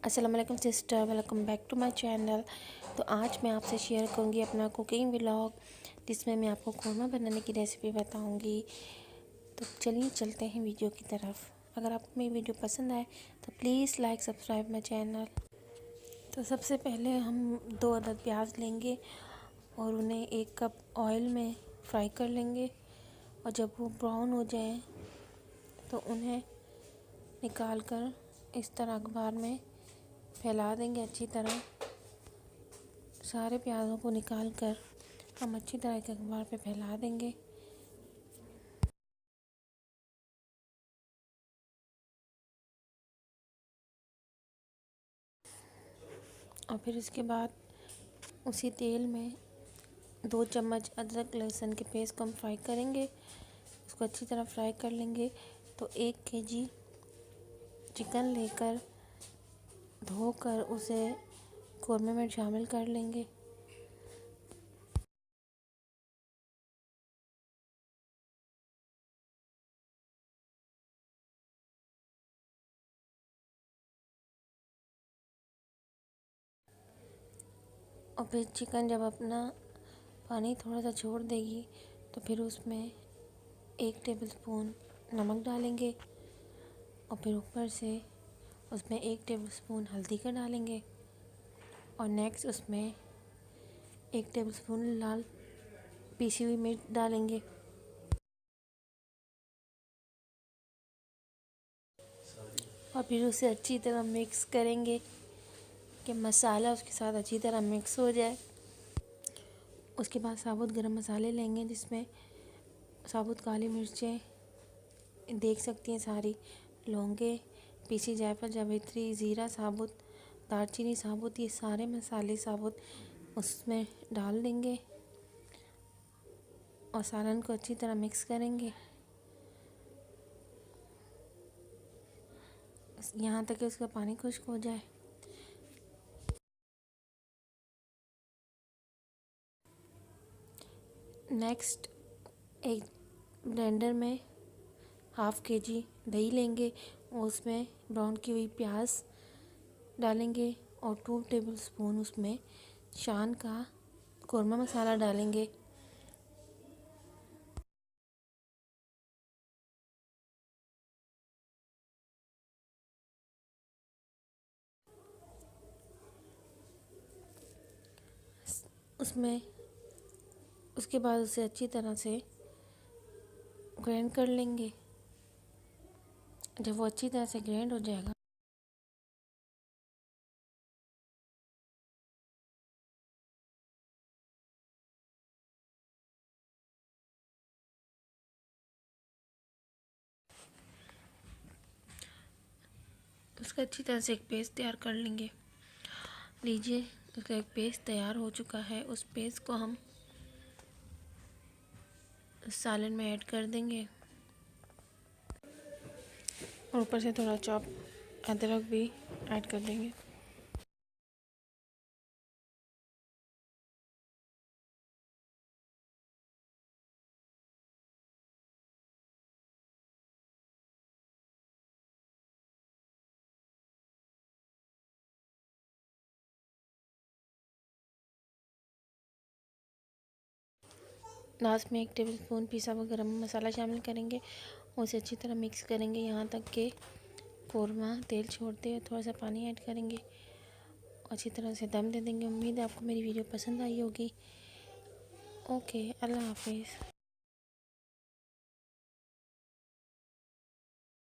अस्सलाम वालेकुम sister, welcome back to my channel. तो आज मैं आपसे शेयर करूंगी अपना कुकिंग व्लॉग, जिसमें मैं आपको कोरमा बनाने की रेसिपी बताऊंगी। तो चलिए चलते हैं वीडियो की तरफ। अगर आपको मेरी वीडियो पसंद आए तो please like subscribe my channel. तो सबसे पहले हम 2 अदद प्याज लेंगे और उन्हें 1 कप ऑयल में फ्राई कर लेंगे। और जब वो ब्राउन हो जाए तो उन्हें निकाल कर इस तरह अखबार में फैला देंगे अच्छी तरह। सारे प्याज़ों को निकाल कर हम अच्छी तरह एक अखबार पे फैला देंगे। और फिर इसके बाद उसी तेल में 2 चम्मच अदरक लहसुन के पेस्ट को हम फ्राई करेंगे। उसको अच्छी तरह फ्राई कर लेंगे। तो 1 केजी चिकन लेकर धोकर उसे कोरमे में शामिल कर लेंगे। और फिर चिकन जब अपना पानी थोड़ा सा छोड़ देगी तो फिर उसमें 1 टेबलस्पून नमक डालेंगे। और फिर ऊपर से उसमें 1 टेबलस्पून हल्दी का डालेंगे। और नेक्स्ट उसमें 1 टेबलस्पून लाल पीसी हुई मिर्च डालेंगे। और फिर उसे अच्छी तरह मिक्स करेंगे कि मसाला उसके साथ अच्छी तरह मिक्स हो जाए। उसके बाद साबुत गरम मसाले लेंगे, जिसमें साबुत काली मिर्चें देख सकती हैं सारी, लौंगे, पीसी जायफल, जावित्री, ज़ीरा साबुत, दालचीनी साबुत, ये सारे मसाले साबुत उसमें डाल देंगे। और सालन को अच्छी तरह मिक्स करेंगे यहाँ तक कि उसका पानी खुश्क हो जाए। नेक्स्ट एक ब्लेंडर में 1/2 केजी दही लेंगे और उसमें ब्राउन की हुई प्याज डालेंगे। और 2 टेबलस्पून उसमें शान का कोरमा मसाला डालेंगे। उसमें उसके बाद उसे अच्छी तरह से ग्राइंड कर लेंगे। जब वो अच्छी तरह से ग्राइंड हो जाएगा तो उसका अच्छी तरह से एक पेस्ट तैयार कर लेंगे। लीजिए, उसका एक पेस्ट तैयार हो चुका है। उस पेस्ट को हम सालन में ऐड कर देंगे और ऊपर से थोड़ा चॉप अदरक भी ऐड कर देंगे। लास्ट में 1 टेबलस्पून पिसा हुआ गरम मसाला शामिल करेंगे और उसे अच्छी तरह मिक्स करेंगे यहाँ तक कि कोरमा तेल छोड़ दे। थोड़ा सा पानी ऐड करेंगे, अच्छी तरह से दम दे देंगे। उम्मीद है आपको मेरी वीडियो पसंद आई होगी। ओके, अल्लाह हाफिज़।